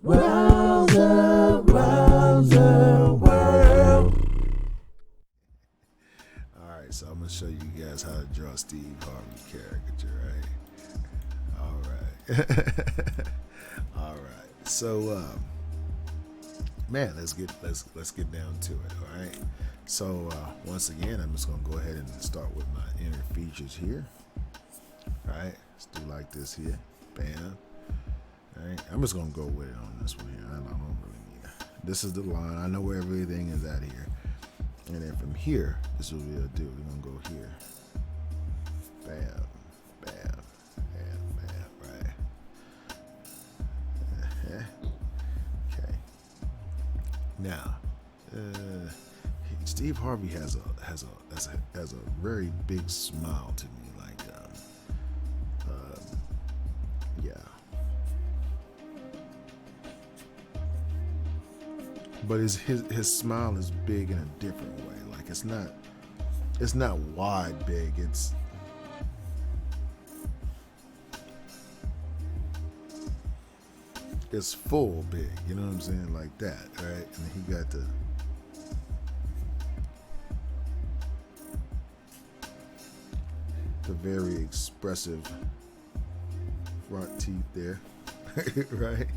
Rowserworld. Alright, so I'm going to show you guys how to draw Steve Harvey caricature, right? Alright. Alright. So, man, let's get down to it, alright? So, once again, I'm just going to go ahead and start with my inner features here. Alright, let's do like this here. Bam. Alright, I'm just going to go with it on this one here. I don't really need it. This is the line. I know where everything is at here. And then from here, this is what we'll do. We're going to go here. Bam, bam, bam, bam, right? Okay. Now, Steve Harvey has a very big smile to me. Like, yeah. But his smile is big in a different way. Like it's not wide big. It's full big. You know what I'm saying? Like that, right? And he got the very expressive front teeth there, right?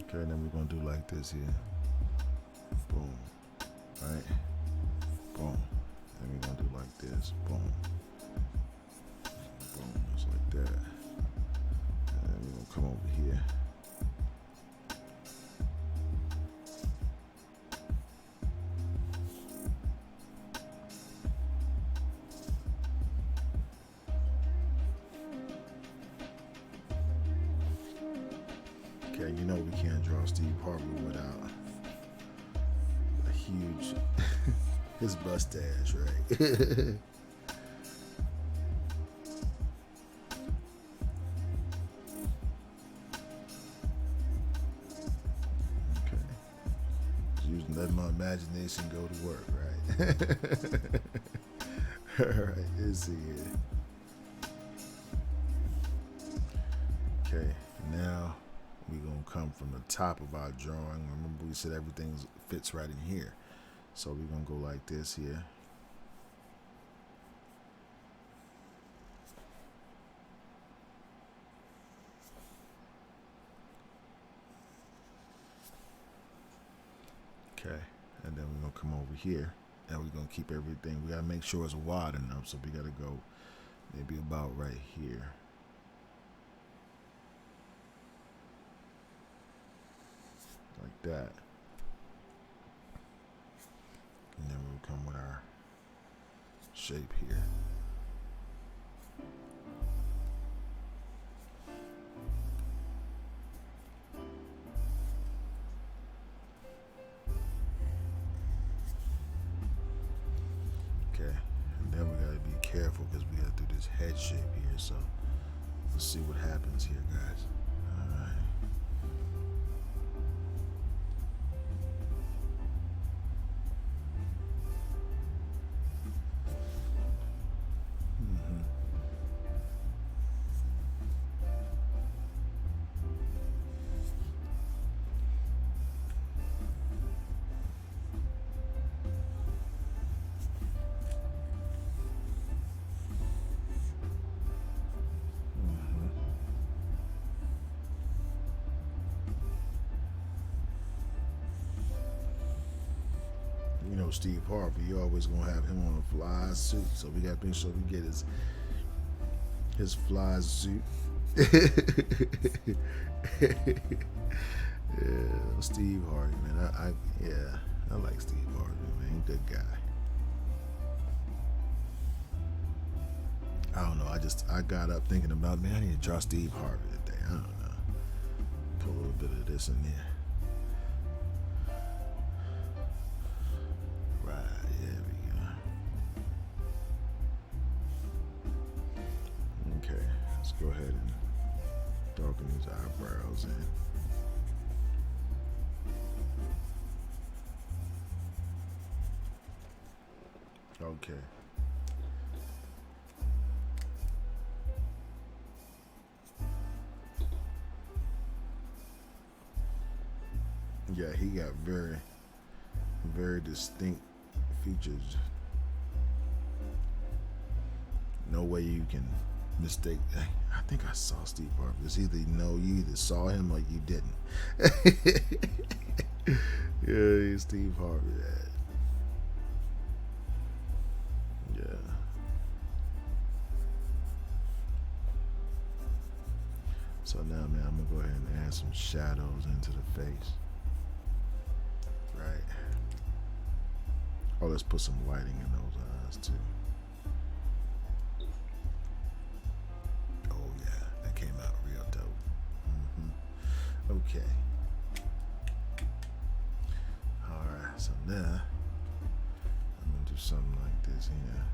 Okay, then we're gonna do like this here. Boom. Right? Boom. Then we're gonna do like this. Boom. Boom. Just like that. And then we're gonna come over here. Okay, you know we can't draw Steve Harvey without a huge, his mustache, right? Okay, just letting my imagination go to work, right? All right, let's see here. Okay, now we're going to come from the top of our drawing. Remember we said everything fits right in here. So we're going to go like this here. Okay, and then we're going to come over here. And we're going to keep everything. We got to make sure it's wide enough. So we got to go maybe about right here. Like that. And then we'll come with our shape here. Okay, and then we gotta be careful because we gotta do this head shape here. So let's see what happens here, guys. All right. You know, Steve Harvey, you always gonna have him on a fly suit, so we gotta make sure we get his fly suit. Yeah, Steve Harvey, man. I like Steve Harvey, man. Good guy. I don't know. I got up thinking about, man, I need to draw Steve Harvey today. I don't know. Put a little bit of this in there. Okay, let's go ahead and darken these eyebrows in. Okay. Yeah, he got very, very distinct features. No way you can mistake. I think I saw Steve Harvey. It's either you either saw him or you didn't. Yeah, Steve Harvey. Yeah. So now, man, I'm gonna go ahead and add some shadows into the face. Right. Oh, let's put some lighting in those eyes too. Oh yeah, that came out real dope. Okay. All right. So now I'm gonna do something like this here.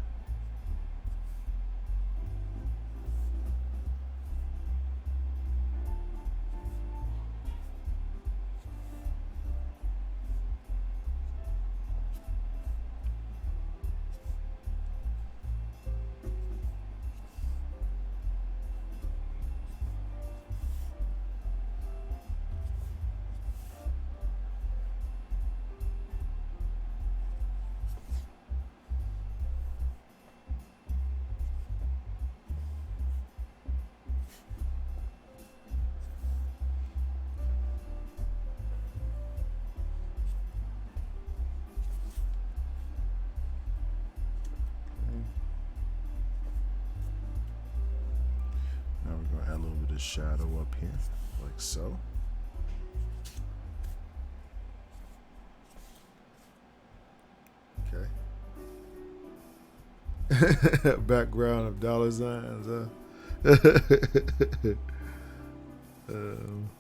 Now we're gonna add a little bit of shadow up here, like so. Okay. Background of dollar signs, huh? um,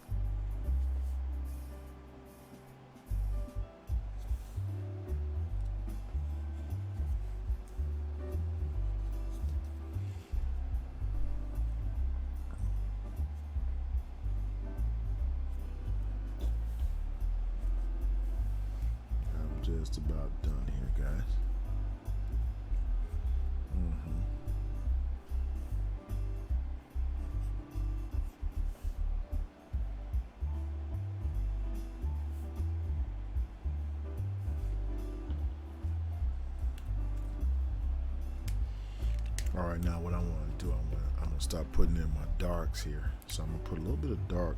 I'm just about done here, guys. All right, now what I want to do, I'm gonna start putting in my darks here. So I'm gonna put a little bit of dark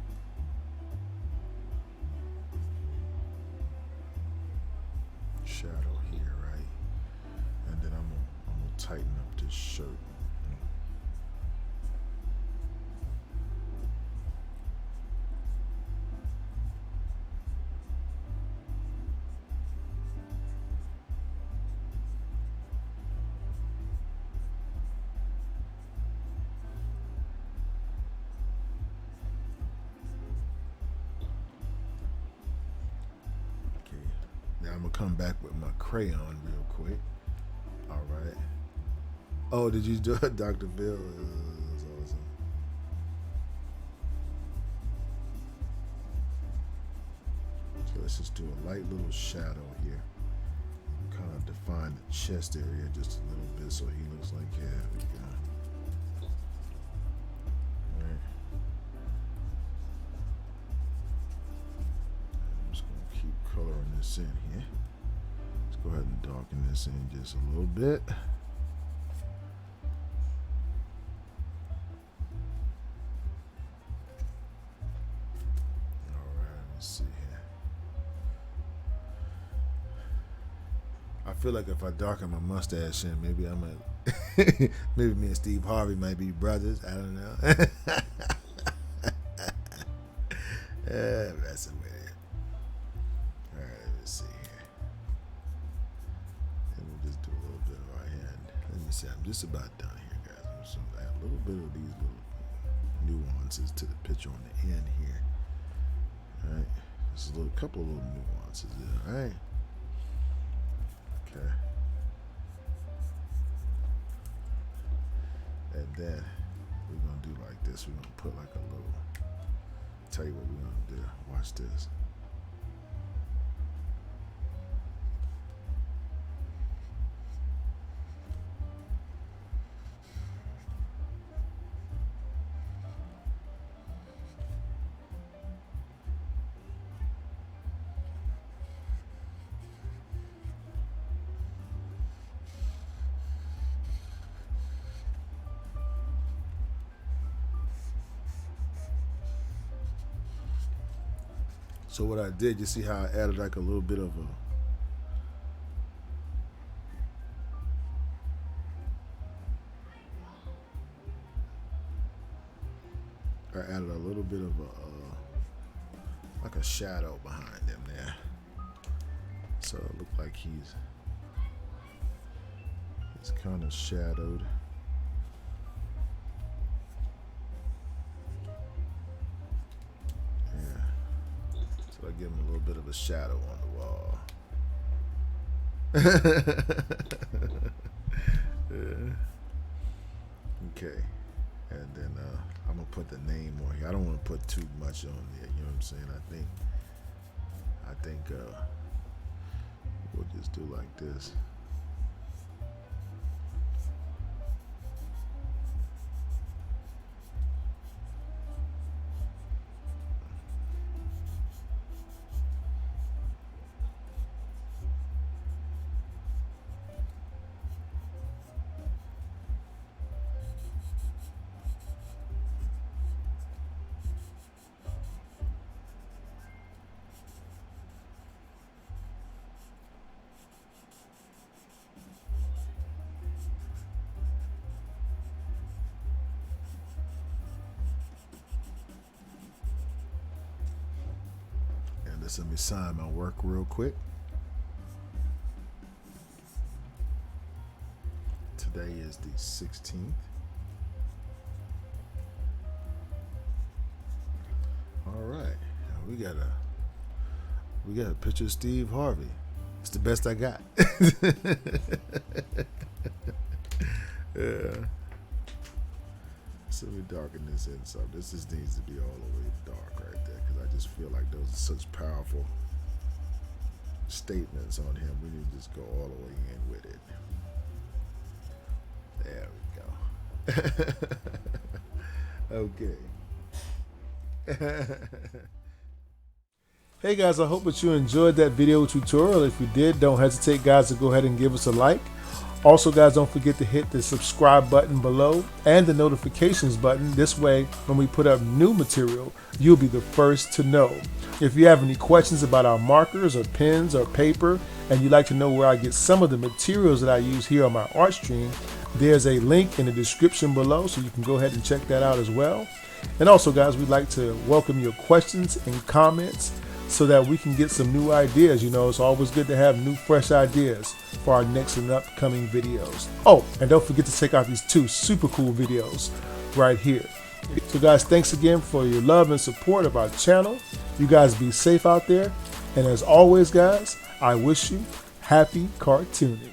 shadow here, right? And then I'm gonna tighten up this shirt. Now I'm gonna come back with my crayon real quick. All right. Oh, did you do it, Dr. Bill? That's awesome. So let's just do a light little shadow here. Kind of define the chest area just a little bit so he looks like, yeah, we go. All right. I'm just gonna keep coloring this in here. Let's go ahead and darken this in just a little bit. I feel like if I darken my mustache in, maybe I might, maybe me and Steve Harvey might be brothers. I don't know. That's a way. All right, let's see here. And we'll just do a little bit of our hand. Let me see. I'm just about done here, guys. I'm just gonna add a little bit of these little nuances to the picture on the end here. All right, just a couple of little nuances there. All right. Okay. And then we're gonna do like this. We're gonna put like a little. Tell you what we're gonna do. Watch this. So what I did, you see how I added like a little bit of I added a little bit of like a shadow behind him there. So it looked like he's kind of shadowed. Yeah. So I give him a little bit of a shadow on the wall. Yeah. Okay. And then I'm gonna put the name on here. I don't want to put too much on there. You know what I'm saying? I think we'll just do like this. Just let me sign my work real quick. Today is the 16th. All right, we got a picture of Steve Harvey. It's the best I got. Yeah. So we darken this in some. This just needs to be all the way dark right there, because I just feel like those are such powerful statements on him. We need to just go all the way in with it. There we go. Okay. Hey guys, I hope that you enjoyed that video tutorial. If you did, don't hesitate guys to go ahead and give us a like. Also guys, don't forget to hit the subscribe button below and the notifications button. This way, when we put up new material, you'll be the first to know. If you have any questions about our markers or pens or paper, and you'd like to know where I get some of the materials that I use here on my art stream, there's a link in the description below, so you can go ahead and check that out as well. And also guys, we'd like to welcome your questions and comments so that we can get some new ideas. You know, it's always good to have new fresh ideas for our next and upcoming videos. Oh, and don't forget to check out these two super cool videos right here. So guys, thanks again for your love and support of our channel. You guys be safe out there. And as always guys, I wish you happy cartooning.